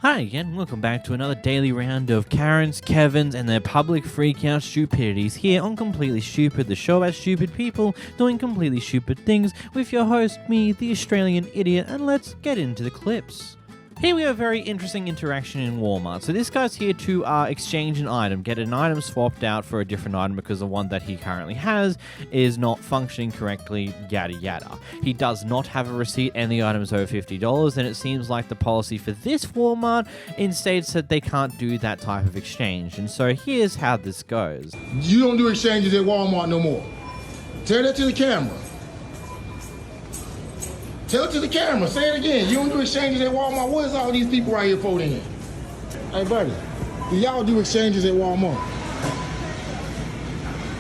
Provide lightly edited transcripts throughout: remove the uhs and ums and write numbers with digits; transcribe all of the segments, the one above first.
Hi again, welcome back to another daily round of Karens, Kevins, and their public freakout stupidities here on Completely Stupid, the show about stupid people doing completely stupid things, with your host, me, the Australian idiot, and let's get into the clips. Here we have a very interesting interaction in Walmart. So this guy's here to exchange an item, get an item swapped out for a different item because the one that he currently has is not functioning correctly, yada yada. He does not have a receipt and the item is over $50, and it seems like the policy for this Walmart states that they can't do that type of exchange. And so here's how this goes. You don't do exchanges at Walmart no more. Tell that to the camera. Tell it to the camera. Say it again. You don't do exchanges at Walmart. What is all these people right here for then? Hey, buddy, do y'all do exchanges at Walmart?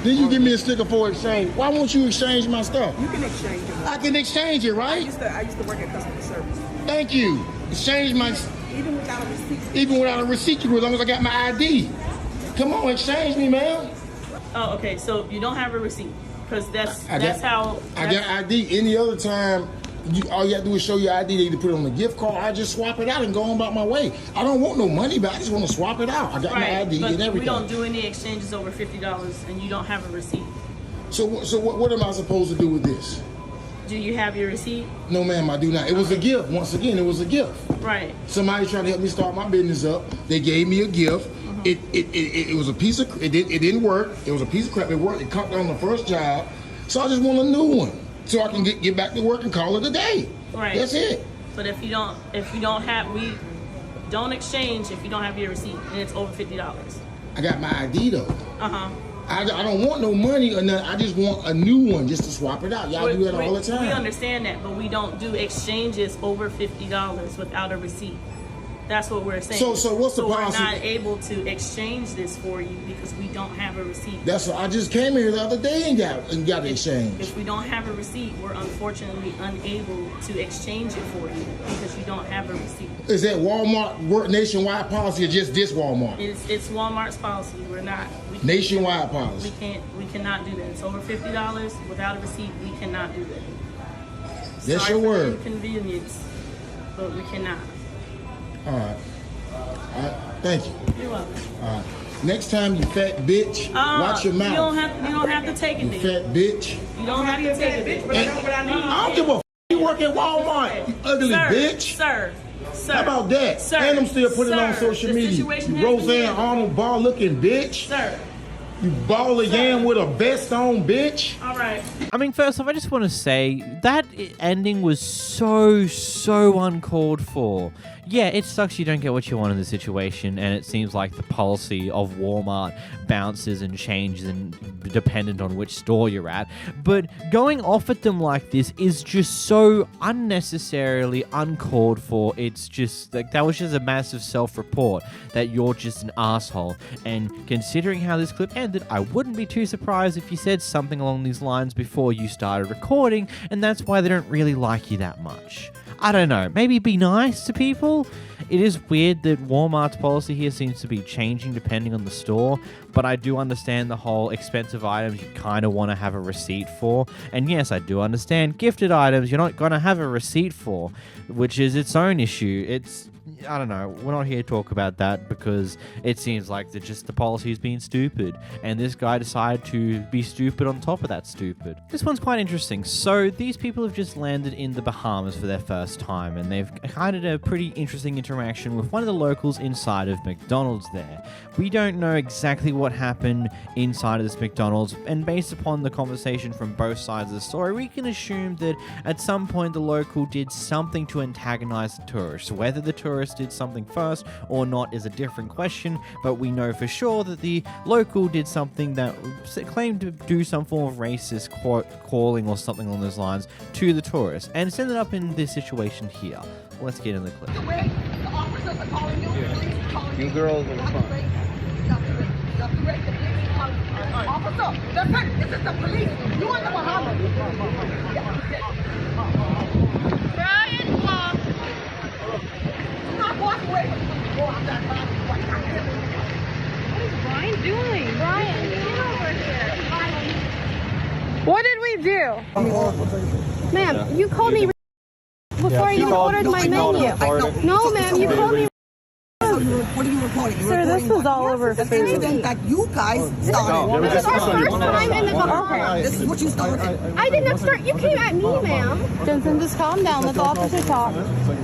Then you give me a sticker for exchange. Why won't you exchange my stuff? You can exchange it. I can exchange it, right? I used to work at customer service. Thank you. Exchange my... Even without a receipt. Even without a receipt, as long as I got my ID. Come on, exchange me, man. Oh, okay. So you don't have a receipt because I got ID. Any other time, all you have to do is show your ID. They either put it on the gift card. I just swap it out and go on about my way. I don't want no money, but I just want to swap it out. I got my ID but and everything. We don't do any exchanges over $50, and you don't have a receipt. So what am I supposed to do with this? Do you have your receipt? No, ma'am, I do not. It was a gift. Once again, it was a gift. Right. Somebody tried to help me start my business up. They gave me a gift. It was a piece of. It didn't work. It was a piece of crap. It worked. It cut down the first job. So I just want a new one, so I can get back to work and call it a day. Right. That's it. But we don't exchange if you don't have your receipt and it's over $50. I got my ID though. I don't want no money or nothing. I just want a new one just to swap it out. Y'all do that all the time. We understand that, but we don't do exchanges over $50 without a receipt. That's what we're saying. So what's the policy? We're not able to exchange this for you because we don't have a receipt. That's what I just came here the other day and got the exchange. If we don't have a receipt, we're unfortunately unable to exchange it for you because you don't have a receipt. Is that Walmart nationwide policy or just this Walmart? It's Walmart's policy. Nationwide policy. We cannot do that. It's over $50 without a receipt. We cannot do that. That's Sorry your for the word. inconvenience, but we cannot. All right. Thank you. You're welcome. All right. Next time, you fat bitch, watch your mouth. You don't have to take it. You fat bitch. You don't have to take it. I don't give a f. You work at Walmart, you ugly bitch. Sir. How about that? Sir, and I'm still putting it on social media. You Roseanne Arnold bar-looking bitch. Sir. You ball a yam with a vest on, bitch. All right. I mean, first off, I just want to say that ending was so uncalled for. Yeah, it sucks you don't get what you want in the situation, and it seems like the policy of Walmart bounces and changes and dependent on which store you're at. But going off at them like this is just so unnecessarily uncalled for. It's just like that was just a massive self-report that you're just an asshole. And considering how this clip ended, I wouldn't be too surprised if you said something along these lines before you started recording, and that's why they don't really like you that much. I don't know, maybe be nice to people? It is weird that Walmart's policy here seems to be changing depending on the store, but I do understand the whole expensive items you kind of want to have a receipt for. And yes, I do understand gifted items you're not going to have a receipt for, which is its own issue. I don't know, we're not here to talk about that because it seems like the policy is being stupid, and this guy decided to be stupid on top of that stupid. This one's quite interesting. So these people have just landed in the Bahamas for their first time, and they've had a pretty interesting interaction with one of the locals inside of McDonald's there. We don't know exactly what happened inside of this McDonald's, and based upon the conversation from both sides of the story, we can assume that at some point the local did something to antagonize the tourist. Whether the tourist did something first or not is a different question, but we know for sure that the local did something that claimed to do some form of racist calling or something along those lines to the tourist, and it's ended up in this situation here. Let's get in the clip. The way the officers are calling you, police are calling you. You girls are fine. Officer, this is the police. You in the Bahamas. Brian, walk. Do not walk away from me. Go outside. What is Brian doing? Brian, get over here. What did we do? Ma'am, you called me before you ordered my menu. No, ma'am, you called me What are you recording? Sir, this was all over an food. incident that you guys started. This is our first time in the Bahamas. This is what you started. I did not start. You came at me, ma'am. Jensen, just calm down. Let the officer talk.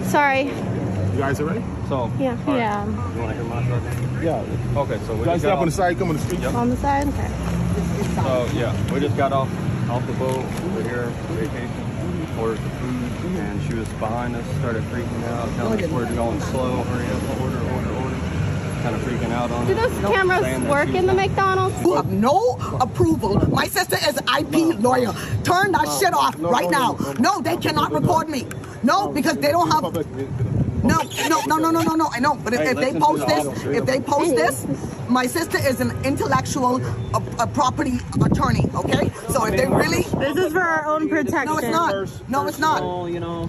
Sorry. You guys are ready? So, Yeah. Yeah. you want to hear my start? Yeah. Okay, so we You guys just step got on the off, side, come on the street. On the side? Okay. so yeah, we just got off the boat. We're here, vacation, ordered the food, and she was behind us, started freaking out, telling us we're going slow, hurry up, order. Kind of freaking out on Do us. those cameras saying that work she's in the not- McDonald's? You have no approval. My sister is an IP lawyer. Turn that shit off right now. No, they cannot record me. No, because they don't have. No. I know, but if they post this, my sister is an intellectual property attorney. Okay, so if they really. This is for our own protection. No, it's not. No, it's not.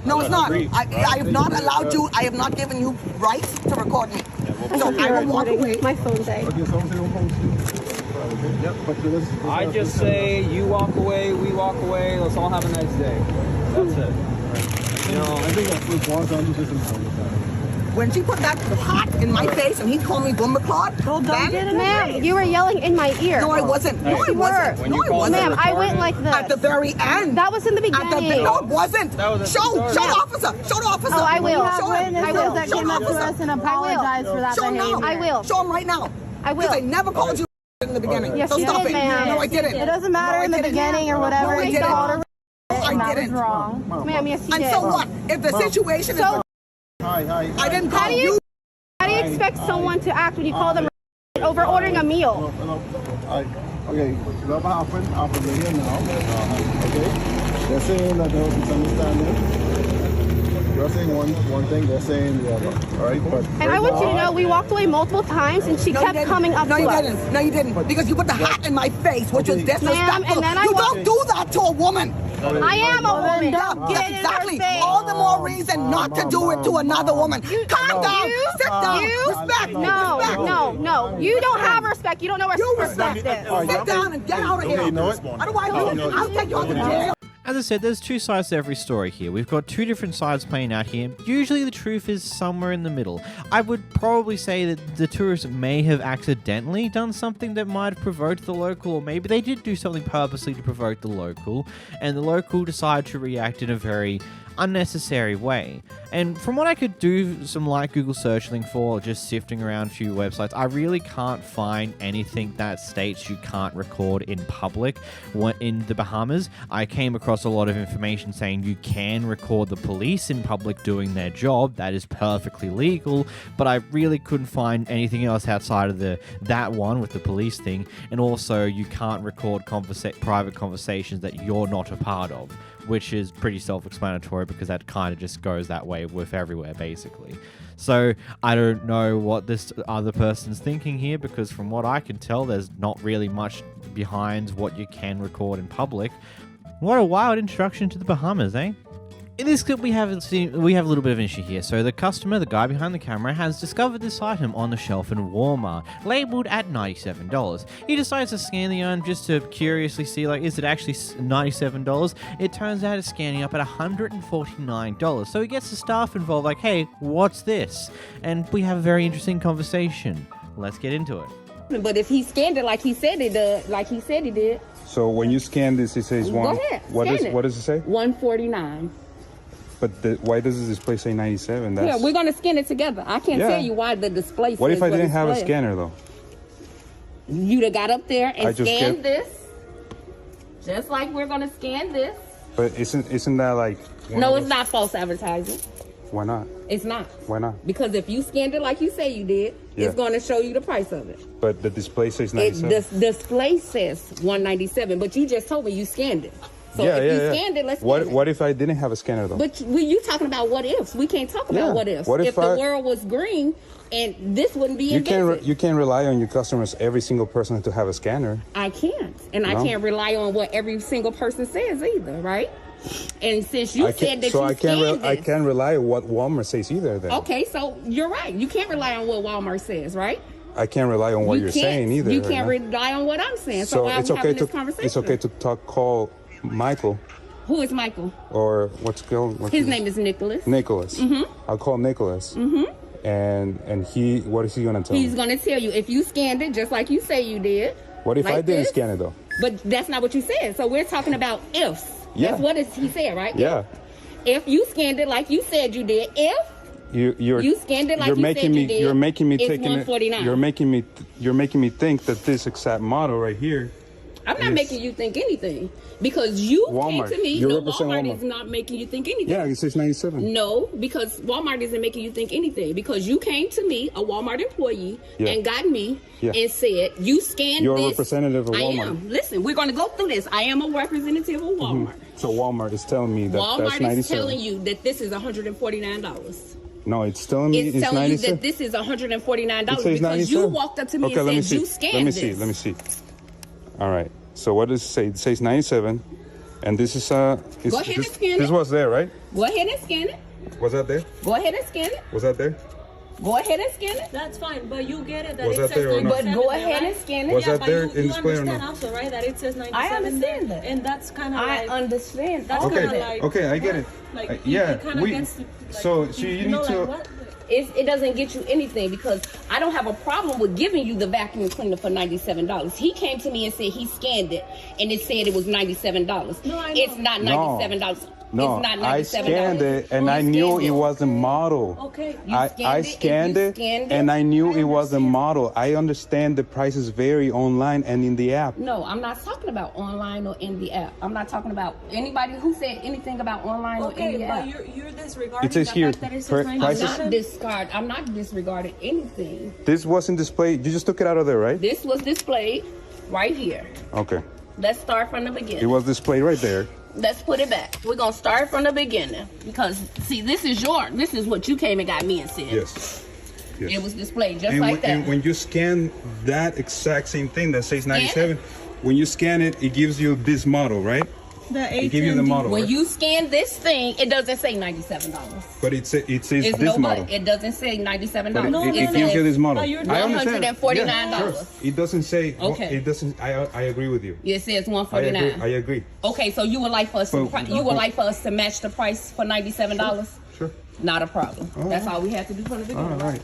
No, it's not. I have not allowed you. I have not given you rights to record me. So I will walk away. My phone died. I just say you walk away, we walk away. Let's all have a nice day. That's it. You know, I think When she put that hot in my face and he called me Boomer Claude, Ma'am, you were yelling in my ear. no, I wasn't. No, I wasn't. When No, you I called wasn't. Ma'am, I went like this. At the very end. That was in the beginning. No, it wasn't. That was Show at the the start. officer. Show the officer. Oh, I will. Show him. I will. that Show came the up to officer. us and apologized for that Show him behavior. now. I will. Show him right now. I will. Because I never called you in the beginning. Yes, so you stop did, it. ma'am. No, I didn't. It doesn't matter No, I in the didn't. beginning or whatever. No, I You didn't. called her No, and I that was didn't. wrong. Ma'am, yes, you And did. so what? If the situation is... So- I didn't call How do you expect someone to act when you call them over ordering a meal? Okay, what happened after we're here now? Okay, they're saying that there was misunderstanding. You're saying one thing, they're saying the other. All right, but And I want you to know we walked away multiple times and she No, you kept didn't. coming up No, to you us. didn't. No, you didn't. Because you put the hat in my face, which was disrespectful. Ma'am, and then I you walked- don't do that to a woman. I am a woman. don't get in her Exactly. face. All the more reason not to do it to another woman. Calm down. Sit down. Respect. No, Respect. no. You don't have respect. You don't know where You respect respect. is. Sit down and get out of here. you know what? Otherwise, I'll take you out to jail. As I said, there's two sides to every story here. We've got two different sides playing out here. Usually the truth is somewhere in the middle. I would probably say that the tourist may have accidentally done something that might have provoked the local, or maybe they did do something purposely to provoke the local, and the local decided to react in a very unnecessary way. And from what I could do some light Google searching for, just sifting around a few websites, I really can't find anything that states you can't record in public in the Bahamas. I came across a lot of information saying you can record the police in public doing their job. That is perfectly legal, but I really couldn't find anything else outside of that one with the police thing. And also you can't record private conversations that you're not a part of, which is pretty self-explanatory because that kind of just goes that way with everywhere, basically. So I don't know what this other person's thinking here, because from what I can tell, there's not really much behind what you can record in public. What a wild introduction to the Bahamas, eh? In this clip, we have a little bit of an issue here. So the customer, the guy behind the camera, has discovered this item on the shelf in Walmart, labeled at $97. He decides to scan the item just to curiously see, like, is it actually $97? It turns out it's scanning up at $149. So he gets the staff involved, like, hey, what's this? And we have a very interesting conversation. Let's get into it. But if he scanned it like he said he did, so when you scan this, it says Go one. ahead, What scan does it say? 149. But why does this display say 97? That's, Yeah, we're gonna scan it together. I can't tell you why the display says what if I didn't it's have a displaying. scanner though? You'd have got up there and I just scanned get- this, just like we're gonna scan this. But isn't that like? No, it's not false advertising. Why not? It's not. Why not? Because if you scanned it like you say you did, Yeah. it's going to show you the price of it. But the display says It 97. the display says 197, but you just told me you scanned it. So yeah, if yeah, you yeah. scanned it, let's What scan it. What if I didn't have a scanner though? But you talking about what ifs? We can't talk about Yeah. what ifs. What if if the I- world was green and this wouldn't be you invented? can't rely on your customers, every single person, to have a scanner. I can't, and I No. can't rely on what every single person says either, right? And since you said that I you can't. scanned I this, can't rely on what Walmart says either. Then okay, so you're right. You can't rely on what Walmart says, right? I can't rely on what You you're can't- saying either. You right can't now. rely on what I'm saying. So, So why it's are we okay having to this conversation? it's okay to call Michael, Who is Michael? or what's called His name is Nicholas. Nicholas. Mm-hmm. I'll call Nicholas. Mm-hmm. And he, what is he gonna tell He's me? gonna tell you if you scanned it just like you say you did. What if like I didn't this, scan it though? But that's not what you said. So we're talking about ifs. Yeah. That's what he said, right? Yeah. If you scanned it like you said you did, if You scanned it like you're you making said me you did, you're making me it's taking it. $149. You're making me think that this exact model right here. I'm not making you think anything because you Walmart. came to me. You No, represent Walmart Walmart. is not making you think anything. Yeah, it says 97. No, because Walmart isn't making you think anything because you came to me, a Walmart employee, and got me and said, you scanned You're this. a representative of Walmart. I am. Listen, we're going to go through this. I am a representative of Walmart. So Walmart is telling me that Walmart that's 97. is telling you that this is $149. No, it's telling me It's telling 97. you that this is $149 It says because 97. you walked up to me and said you scanned this. Let me see. All right. So what does it say? It says 97. And this is Go ahead and scan it. This was there, right? Go ahead and scan it. Was that there? Go ahead and scan it. Was that there? Go ahead and scan it. That's fine, but you get it that Was it that says there or not? 97 But go there, ahead right? and scan it. Was that but there you, in you display or understand not? also, right, that it says 97 I understand there, that. and that's kind of I like understand. that's all kind of of that. like Okay, I get it. Like Yeah, it kind of gets like, so you know, need to. like what? It doesn't get you anything because I don't have a problem with giving you the vacuum cleaner for $97. He came to me and said he scanned it and it said it was $97. No, I know. It's not $97. No, it's not $97. I scanned it and You I knew scanned it wasn't model. Okay. I scanned it and I knew it wasn't model. I understand the prices vary online and in the app. No, I'm not talking about online or in the app. I'm not talking about anybody who said anything about online or in the app. Okay, but you're disregarding It says the here, fact that it says prices. I'm not disregarding anything. This wasn't displayed. You just took it out of there, right? This was displayed right here. Okay. Let's start from the beginning. It was displayed right there. Let's put it back. We're gonna start from the beginning because see, this is what you came and got me and said. Yes. It was displayed just And like that. And when you scan that exact same thing that says 97, when you scan it, it gives you this model, right? It gives you the model. When right? you scan this thing, it doesn't say $97. But it says It's this no model. but. It doesn't say $97. But it gives you this model. I understand. $149. Yeah, sure. It doesn't say. Okay. It doesn't. I agree with you. It says $149. I agree. Okay, so you would like for us to But- you would like for us to match the price for $97? Sure. Not a problem. That's all we have to do from the beginning. All right.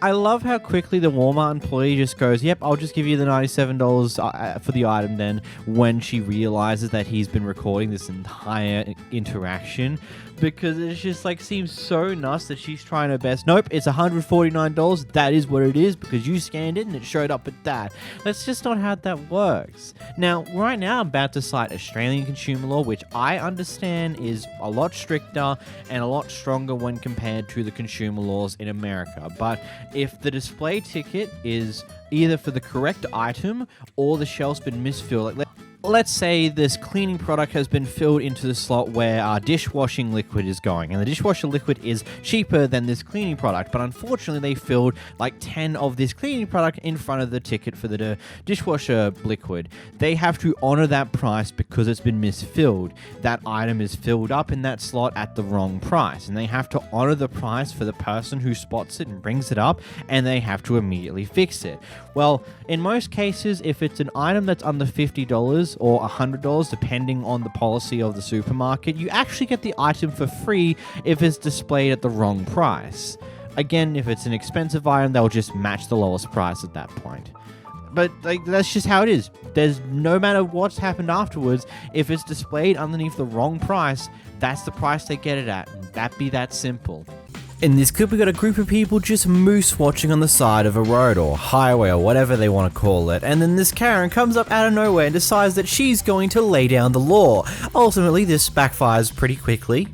I love how quickly the Walmart employee just goes, yep, I'll just give you the $97 for the item then, when she realizes that he's been recording this entire interaction, because it's just like seems so nuts that she's trying her best. Nope, it's $149. That is what it is because you scanned it and it showed up at that. That's just not how that works. Now, right now I'm about to cite Australian consumer law, which I understand is a lot stricter and a lot stronger when compared to the consumer laws in America. But if the display ticket is either for the correct item or the shelf's been misfilled, like let's say this cleaning product has been filled into the slot where our dishwashing liquid is going, and the dishwasher liquid is cheaper than this cleaning product, but unfortunately they filled like 10 of this cleaning product in front of the ticket for the dishwasher liquid. They have to honor that price because it's been misfilled. That item is filled up in that slot at the wrong price, and they have to honor the price for the person who spots it and brings it up, and they have to immediately fix it. Well, in most cases, if it's an item that's under $50 or $100, depending on the policy of the supermarket, you actually get the item for free if it's displayed at the wrong price. Again, if it's an expensive item, they'll just match the lowest price at that point. But like that's just how it is. There's no matter what's happened afterwards, if it's displayed underneath the wrong price, that's the price they get it at. That be that simple. In this clip, we got a group of people just moose watching on the side of a road or highway or whatever they want to call it, and then this Karen comes up out of nowhere and decides that she's going to lay down the law. Ultimately, this backfires pretty quickly.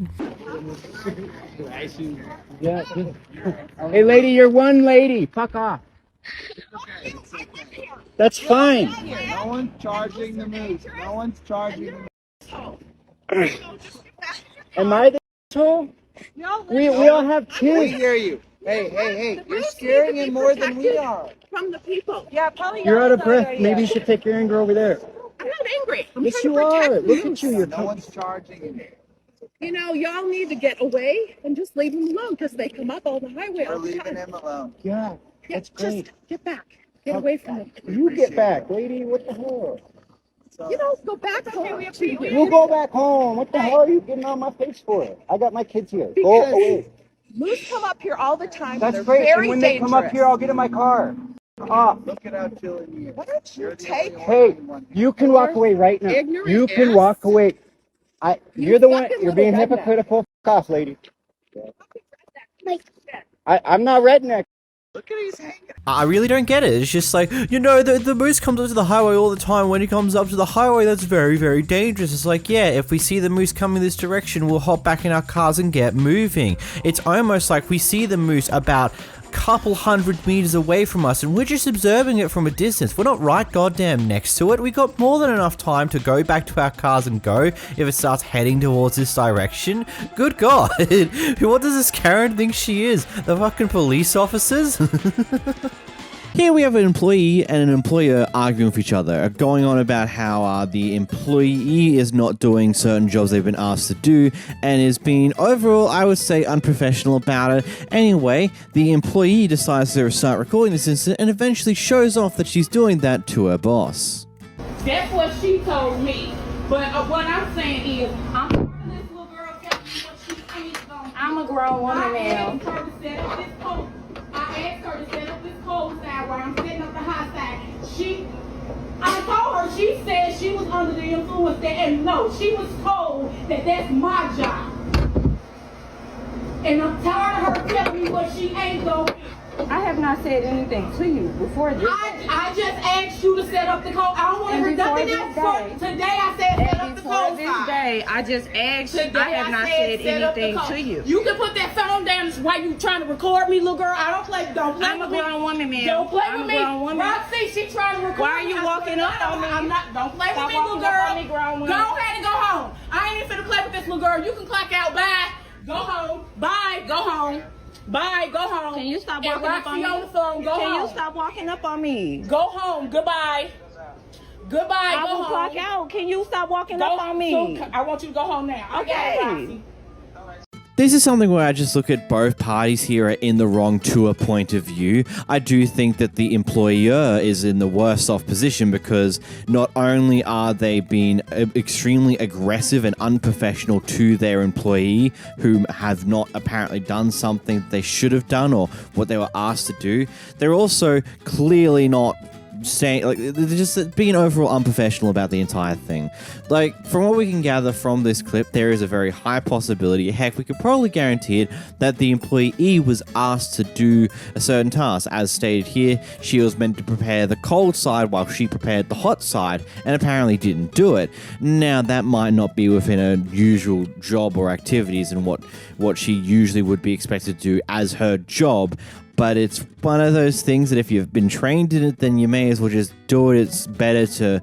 Hey lady, you're one lady. Fuck off. That's fine. No one's charging the moose. No one's charging the moose. Am I the asshole? No, We all have kids. We hear you. Hey, you're scaring him more than we are. from the people. Yeah, probably. You're out of breath. Maybe you should take your anger over there. I'm not angry. I'm Yes, trying you to protect are. Look you. at you. You're No one's charging him. You know, y'all need to get away and just leave them alone because they come up on the highway We're all the leaving time. him alone. Yeah, that's great. Just get back. Get away from them. You get back, lady. What the hell? You know, go back home. You go back home. What the hell are you getting on my face for? I got my kids here. Go Because- away. Moose come up here all the time. That's They're great. very And when dangerous. they come up here, I'll get in my car. Off. Look at how chilling you. Why don't you take Hey, you can walk away right now. ignorant You can ass? walk away. You're the one. fucking You're being little redneck. hypocritical. Fuck off, lady. I'm not redneck. Look at he's hanging. I really don't get it. It's just like, you know, the moose comes up to the highway all the time. When he comes up to the highway, that's very, very dangerous. It's like, yeah, if we see the moose coming this direction, we'll hop back in our cars and get moving. It's almost like we see the moose about couple 100 meters away from us and we're just observing it from a distance. We're not right goddamn next to it. We got more than enough time to go back to our cars and go if it starts heading towards this direction. Good God. What does this Karen think she is? The fucking police officers? Here we have an employee and an employer arguing with each other, going on about how the employee is not doing certain jobs they've been asked to do and is being overall, I would say, unprofessional about it. Anyway, the employee decides to start recording this incident and eventually shows off that she's doing that to her boss. That's what she told me. But what I'm saying is, I'm this little girl telling me what she ain't gonna do. I'm a grown woman now. I asked her to set up this cold side while I'm setting up the hot side. I told her, she said she was under the influence there, and no, she was told that that's my job. And I'm tired of her telling me what she ain't gonna do. I have not said anything to you before this. I just asked you to set up the cold. I don't want to hear nothing else. Today I said set up the cold this side. day, I just asked you. Today I have not said anything to you. You can put that phone down while you trying to record me, little girl. Don't play I'm with a me. grown woman, man. Don't play I'm with a me. grown woman. Roxy, she trying to record Why are you me. walking up on me? I'm not. Don't play Stop with me, little walking up girl. on me, grown woman. Go ahead and go home. I ain't even finna play with this little girl. You can clock out. Bye. Go home. Bye. Go home. Bye. Go home. Can you stop and walking up on me? on the phone. Go home. Can you stop walking up on me? Go home. Goodbye. Goodbye. I Go will home. clock out. Can you stop walking up on me? So, I want you to go home now. I got it, Okay. Roxy. This is something where I just look at both parties here are in the wrong to a point of view. I do think that the employer is in the worst off position because not only are they being extremely aggressive and unprofessional to their employee who have not apparently done something they should have done or what they were asked to do, they're also clearly not saying, like, they're just being overall unprofessional about the entire thing. Like, from what we can gather from this clip, there is a very high possibility, heck, we could probably guarantee it, that the employee was asked to do a certain task. As stated here, she was meant to prepare the cold side while she prepared the hot side, and apparently didn't do it. Now, that might not be within her usual job or activities and what she usually would be expected to do as her job, but it's one of those things that if you've been trained in it, then you may as well just do it. It's better to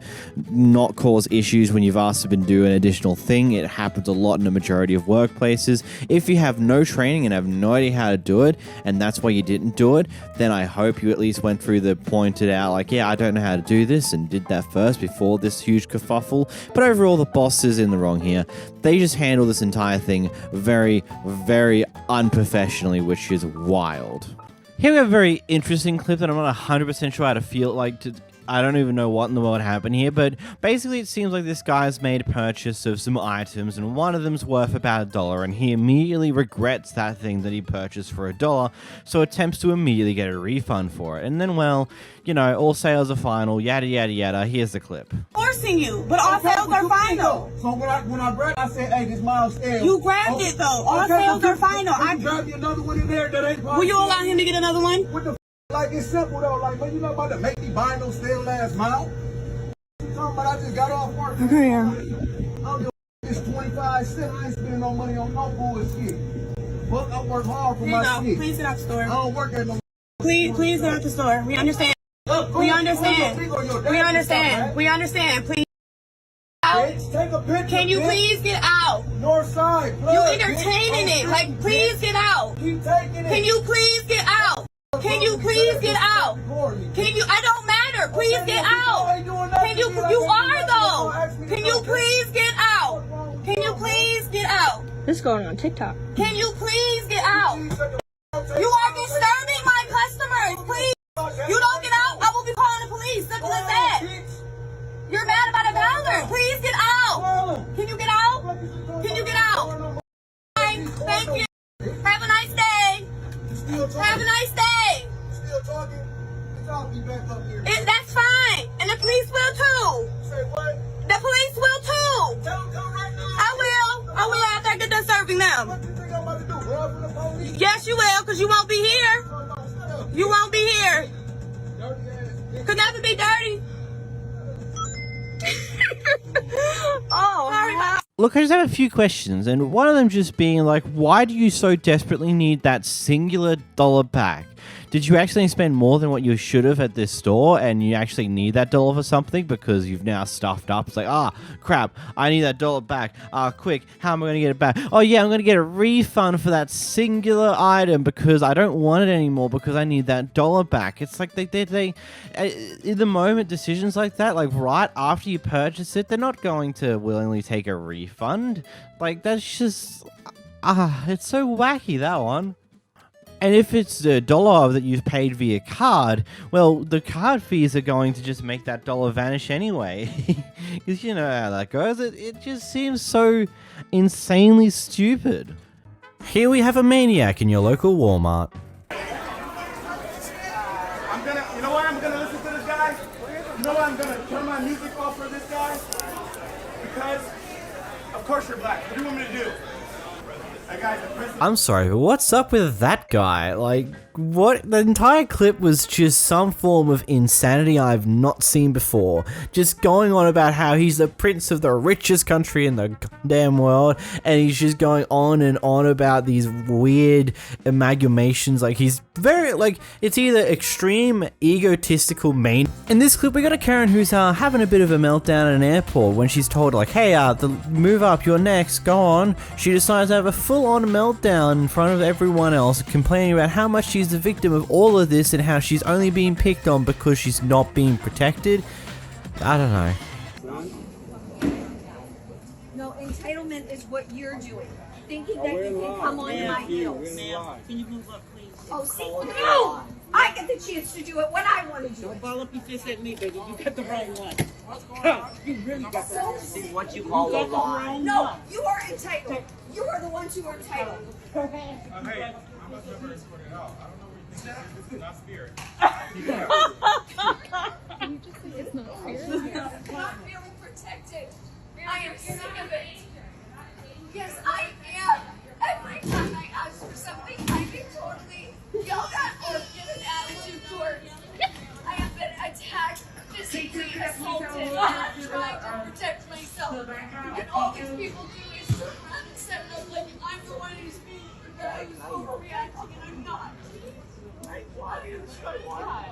not cause issues when you've asked to do an additional thing. It happens a lot in a majority of workplaces. If you have no training and have no idea how to do it, and that's why you didn't do it, then I hope you at least went through the pointed out, like, yeah, I don't know how to do this, and did that first before this huge kerfuffle. But overall, the boss is in the wrong here. They just handle this entire thing very, very unprofessionally, which is wild. Here we have a very interesting clip that I'm not 100% sure how to feel like. I don't even know what in the world happened here, but basically it seems like this guy's made a purchase of some items, and one of them's worth about $1, and he immediately regrets that thing that he purchased for $1, so attempts to immediately get a refund for it. And then, well, you know, all sales are final, yada yada yada. Here's the clip. Forcing you, but all sales are final. So when I grabbed, I said, "Hey, this mine's sale." You grabbed it though. All sales are final. I grabbed you another one in there that ain't. Will you allow him to get another one? What the like? It's simple though. Like, man, you not about to make me buy no stale last mile. You talking about I just got off work? Okay, yeah. I don't give a it's 25 cents. I ain't spending no money on no bullshit. But I work hard for my shit. Please get out the store. I don't work at no. Please get out the store. We understand. We understand. We understand. We understand. Please. Take a picture. Can you please get out? North side. You entertaining it. Like, please get out. Keep taking it. Can you please get out? Can you please get out? Can you? I don't matter. Please get out. Can you? You are though. Can you please get out? Can you please get out? This is going on TikTok. Can you please get out? You are disturbing my customers. Please. You don't get out, I will be calling the police. Simple as that. You're mad about $1. Please get out. Can you get out? Can you get out? Thank you. Have a nice day. And that's fine. And the police will too. The police will too. I will after I get done serving them. Yes, you will, because you won't be here. You won't be here. Could never be dirty. Oh, sorry. Look, I just have a few questions, and one of them just being like, why do you so desperately need that singular dollar back? Did you actually spend more than what you should have at this store, and you actually need that dollar for something because you've now stuffed up? It's like, crap, I need that dollar back. Quick, how am I going to get it back? Oh yeah, I'm going to get a refund for that singular item because I don't want it anymore because I need that dollar back. It's like they in the moment decisions like that, like right after you purchase it, they're not going to willingly take a refund. Like that's just, it's so wacky, that one. And if it's the dollar that you've paid via card, well, the card fees are going to just make that dollar vanish anyway. Because you know how that goes. It just seems so insanely stupid. Here we have a maniac in your local Walmart. You know why I'm gonna listen to this guy? You know why I'm gonna turn my music off for this guy? Because, of course you're black. What do you want me to do? That guy's a prisoner. I'm sorry, but what's up with that guy? Like, what? The entire clip was just some form of insanity I've not seen before. Just going on about how he's the prince of the richest country in the goddamn world, and he's just going on and on about these weird amalgamations. Like, he's very, like, it's either extreme egotistical main. In this clip, we got a Karen who's having a bit of a meltdown at an airport when she's told, like, hey, move up, you're next, go on. She decides to have a full-on meltdown in front of everyone else, complaining about how much she's the victim of all of this and how she's only being picked on because she's not being protected. I don't know. No, entitlement is what you're doing. Thinking that you can come on my heels. Can you move up, please? Oh, see, no! I get the chance to do it when I want to do it. Ball up your fist at me, baby. You got the wrong one. You really got the wrong one. See what you call a lie. No, you are entitled. You are the ones who are entitled. Hey, I'm not sure if it out. I don't know what you said. It's not spirit. It's not not feeling protected. I am sick of it. Yes, I am. Every time I ask for something, I get totally yelled at or get an attitude towards. I have been attacked, physically assaulted. I'm trying to protect myself. And all these people do is turn around and set it up like I'm the one who's being overreacting, and I'm not. Like, why? Why?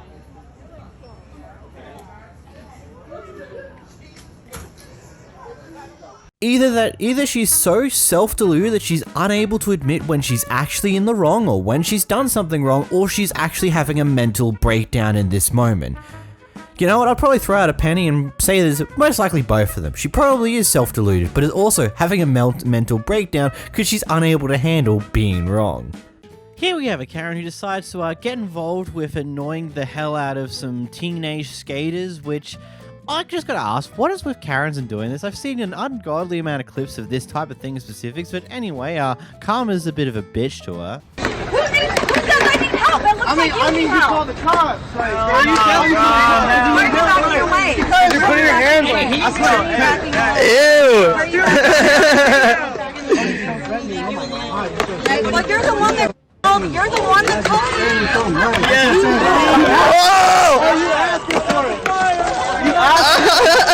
Either she's so self-deluded that she's unable to admit when she's actually in the wrong or when she's done something wrong, or she's actually having a mental breakdown in this moment. You know what, I'd probably throw out a penny and say there's most likely both of them. She probably is self-deluded, but is also having a mental breakdown because she's unable to handle being wrong. Here we have a Karen who decides to get involved with annoying the hell out of some teenage skaters, which I just gotta ask, what is with Karens and doing this? I've seen an ungodly amount of clips of this type of thing in specifics, but anyway, Karma's a bit of a bitch to her. Who said I need help? It looks like you need you help. call the cops. Like, You get out of your way. you put your hands on me. Well, you're the one that called. You're the one that called me. Are you asking for it? You asked for it.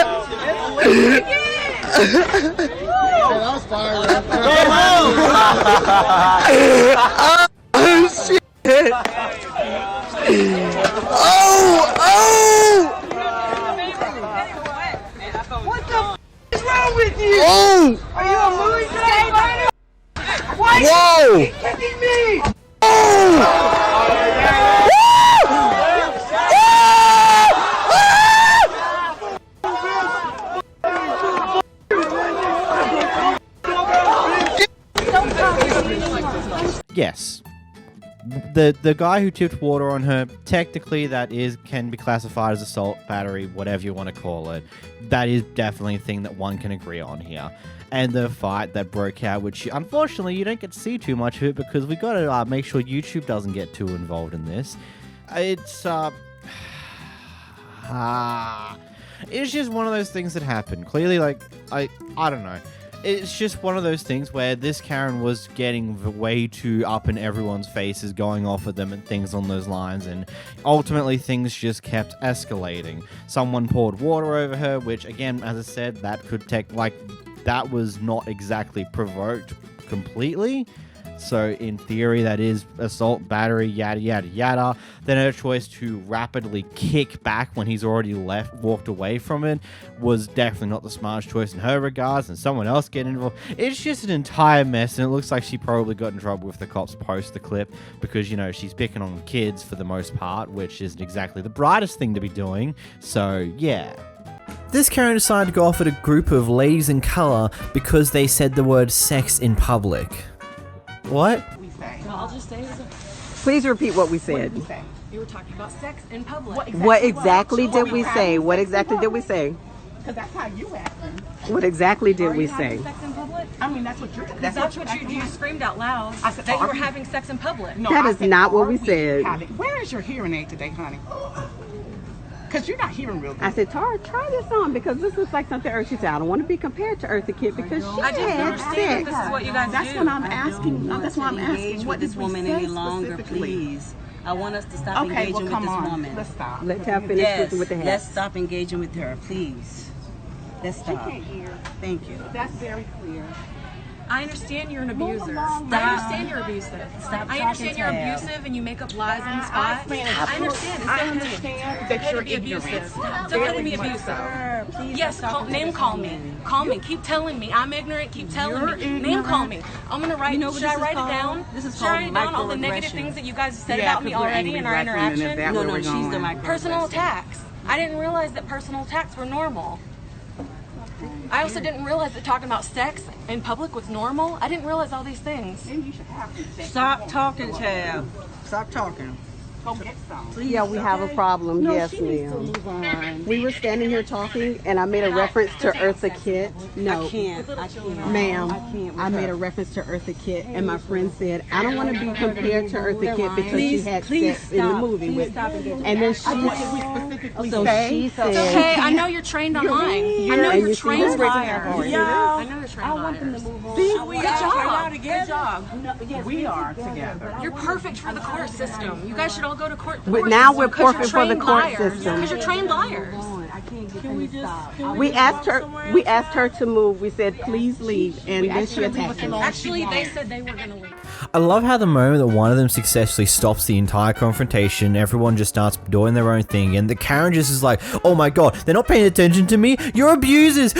That was fire. Oh shit! What the f is wrong with you? Oh! Are you a movie star? Why Whoa! are you kicking me? Yes. The guy who tipped water on her, technically can be classified as assault, battery, whatever you want to call it. That is definitely a thing that one can agree on here. And the fight that broke out, which unfortunately you don't get to see too much of it because we got to make sure YouTube doesn't get too involved in this. It's It's just one of those things that happen. Clearly, like, I don't know. It's just one of those things where this Karen was getting way too up in everyone's faces, going off at them and things on those lines, and ultimately things just kept escalating. Someone poured water over her, which, again, as I said, that could that was not exactly provoked completely. So in theory, that is assault, battery, yada, yada, yada. Then her choice to rapidly kick back when he's already walked away from it was definitely not the smartest choice in her regards, and someone else getting involved. It's just an entire mess, and it looks like she probably got in trouble with the cops post the clip because, you know, she's picking on kids for the most part, which isn't exactly the brightest thing to be doing. So, yeah. This Karen decided to go off at a group of ladies in colour because they said the word sex in public. What? I'll just say Please repeat what we said. you were talking about sex in public. What exactly did we say? What exactly did we say? Because that's how you acting. What exactly did we Having say? sex in public? I mean, that's what you're. That's what you screamed out loud. I said, that you are were we- having sex in public. No, That I is said, not what are we said. Where is your hearing aid today, honey? Because you're not hearing real good. I said, Tara, try this on because this looks like something Eartha said. I don't want to be compared to Eartha Kitt because she I didn't had understand sex. this is what you guys That's do. what I'm asking. That's why I'm asking. What this did we woman say any longer, specifically? please. I want us to stop Okay, engaging well, with come this on. woman. Let's stop. Let's have finish Yes, with the hat. let's stop engaging with her, please. Let's She stop. can't hear. Thank you. That's very clear. I understand you're an Move abuser. along, I understand you're abusive. Stop I understand talking you're to him. abusive and you make up lies on the spot. I understand. It's I okay. understand that you're to be abusive. ignorant. It's okay to Very be much abusive. so. Please Yes, stop name call me. Call me. Keep telling me. I'm ignorant. Keep telling You're me. Name call me. I'm gonna write. You know what should this I is write called? it down? This is Should I write called down all the negative microaggression. things that you guys have said Yeah, about me 'cause we're already angry in our black women, is interaction? that No, where no, we're she's the going? microaggressor. Personal attacks. I didn't realize that personal attacks were normal. I also didn't realize that talking about sex in public was normal. I didn't realize all these things. Maybe you should have some sex. Stop talking, Chad. Stop talking. Go get some. Yeah, we have a problem. No, Yes, she needs to ma'am. move on. We were standing here talking, and I made a reference to Eartha Kitt. No, I can't. I can't. ma'am, I can't with I made her. a reference to Eartha Kitt, and my friend said, I don't want to be compared to Eartha Kitt because Please, she had please sex in the stop. movie. Please with, stop engaging. and then What did we specifically so say? she said, Okay, I know you're trained on lying. I know and you're you see trained this? liar. Yeah. I know you're trained liars. Good job. Good job. We are together. You're perfect for the court system. You guys should all go to court. But now we're perfect for the court system. Because you're trained liars. We asked her to move. We said, please leave, and then she attacked us. Actually, they said they were going to leave. I love how the moment that one of them successfully stops the entire confrontation, everyone just starts doing their own thing, and the Karen just is like, oh my god, they're not paying attention to me, you're abusers,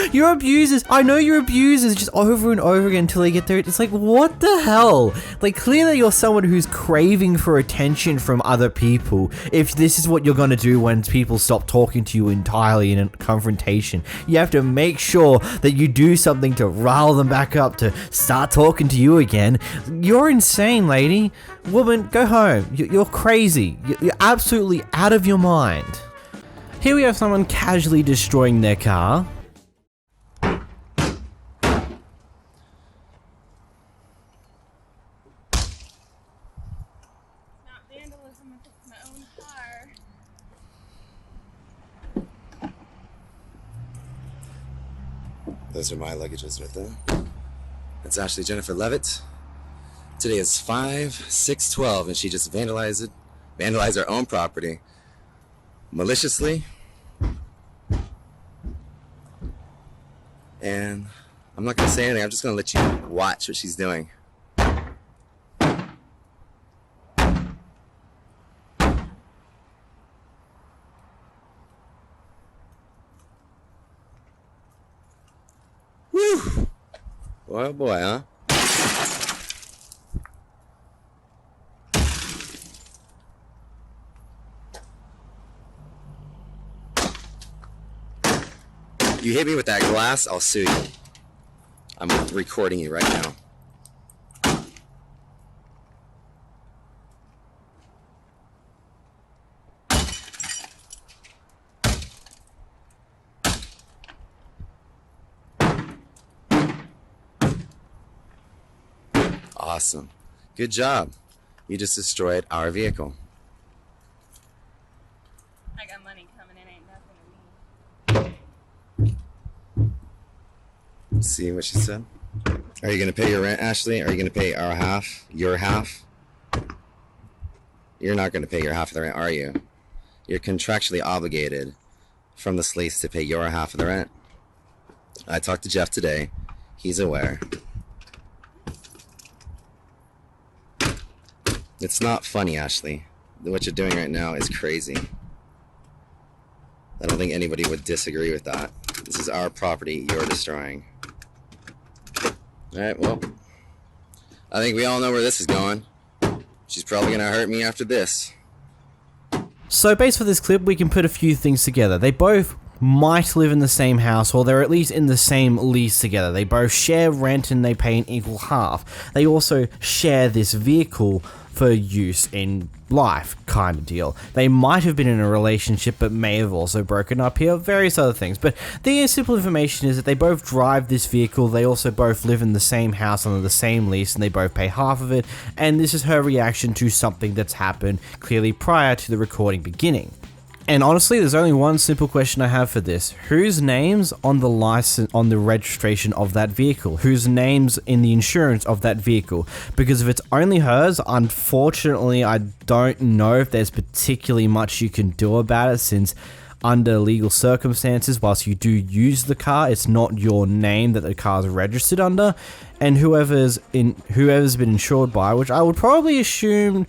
I know you're abusers, just over and over again until they get there. It's like, what the hell? Like, clearly you're someone who's craving for attention from other people, if this is what you're gonna do when people stop talking to you entirely in a confrontation. You have to make sure that you do something to rile them back up to start talking to you again. You're insane, lady. Woman, go home. You're crazy. You're absolutely out of your mind. Here we have someone casually destroying their car. Vandalism if it's my own car. Those are my luggages with them. It's Ashley Jennifer Levitt. Today is 5/6/12, and she just vandalized her own property maliciously. And I'm not gonna say anything. I'm just gonna let you watch what she's doing. Woo! Boy, oh boy, huh? You hit me with that glass, I'll sue you. I'm recording you right now. Awesome. Good job. You just destroyed our vehicle. I got money coming in, ain't nothing to me. See what she said? Are you going to pay your rent, Ashley? Are you going to pay our half? Your half? You're not going to pay your half of the rent, are you? You're contractually obligated from the Slates to pay your half of the rent. I talked to Jeff today. He's aware. It's not funny, Ashley. What you're doing right now is crazy. I don't think anybody would disagree with that. This is our property you're destroying. Alright, well, I think we all know where this is going. She's probably gonna hurt me after this. So based for this clip, we can put a few things together. They both might live in the same house, or they're at least in the same lease together. They both share rent and they pay an equal half. They also share this vehicle for use in life, kind of deal. They might have been in a relationship but may have also broken up here, various other things. But the simple information is that they both drive this vehicle, they also both live in the same house under the same lease, and they both pay half of it, and this is her reaction to something that's happened clearly prior to the recording beginning. And honestly, there's only one simple question I have for this. Whose name's on the license, on the registration of that vehicle? Whose name's in the insurance of that vehicle? Because if it's only hers, unfortunately, I don't know if there's particularly much you can do about it, since under legal circumstances, whilst you do use the car, it's not your name that the car is registered under. And whoever's been insured by, which I would probably assume,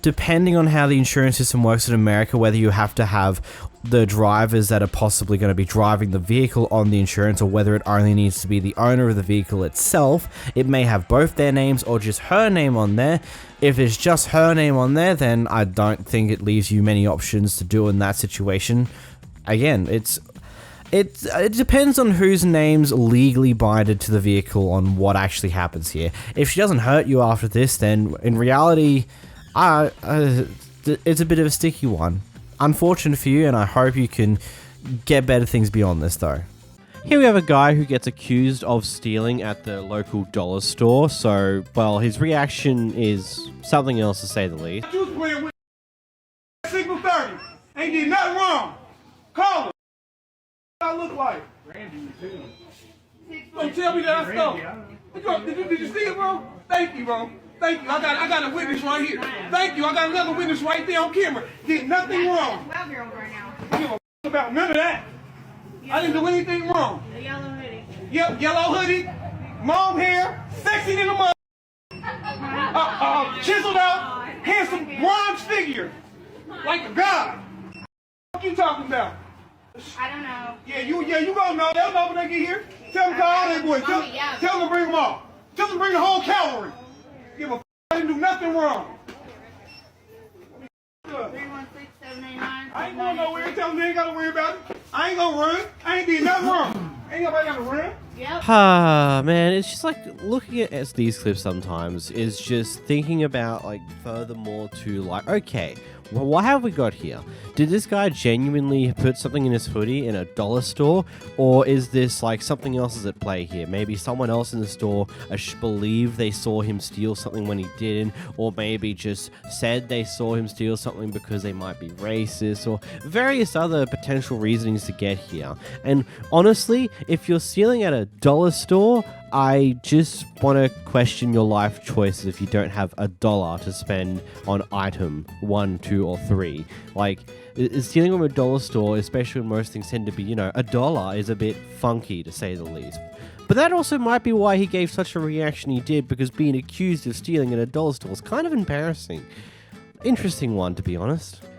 depending on how the insurance system works in America, whether you have to have the drivers that are possibly going to be driving the vehicle on the insurance, or whether it only needs to be the owner of the vehicle itself. It may have both their names or just her name on there. If it's just her name on there, then I don't think it leaves you many options to do in that situation. Again, it depends on whose name's legally binded to the vehicle on what actually happens here. If she doesn't hurt you after this, then in reality, it's a bit of a sticky one. Unfortunate for you, and I hope you can get better things beyond this, though. Here we have a guy who gets accused of stealing at the local dollar store. So, well, his reaction is something else to say the least. You was playing with single 30. Ain't did nothing wrong. Call him. What I look like? Don't tell me that I stole. Did you see it, bro? Thank you, bro. Thank you. I got a witness right here. Thank you. I got another witness right there on camera. Did nothing wrong. I don't give a about none of that. I didn't do anything wrong. The yellow hoodie. Yep, yellow hoodie, mom hair, sexy in the mother. Chiseled out, handsome bronze figure, like a god. What you talking about? I don't know. Yeah, you gonna know. They'll know when they get here. Tell them to call all that boys. Tell them to bring them all. Tell them to bring the whole cavalry. Give a f***, I didn't do nothing wrong. 316-789. I ain't going nowhere. Tell them they ain't gotta worry about it. I ain't gonna run. I ain't did nothing wrong. Ain't nobody gotta run. Yep. Man, it's just like looking at these clips sometimes is just thinking about like furthermore to like, okay, well, what have we got here? Did this guy genuinely put something in his hoodie in a dollar store, or is this like something else is at play here? Maybe someone else in the store believed they saw him steal something when he didn't, or maybe just said they saw him steal something because they might be racist, or various other potential reasonings to get here. And honestly, if you're stealing at a dollar store, I just want to question your life choices if you don't have $1 to spend on item 1, 2, or 3. Like, stealing from a dollar store, especially when most things tend to be, $1 is a bit funky to say the least. But that also might be why he gave such a reaction he did, because being accused of stealing at a dollar store is kind of embarrassing. Interesting one, to be honest.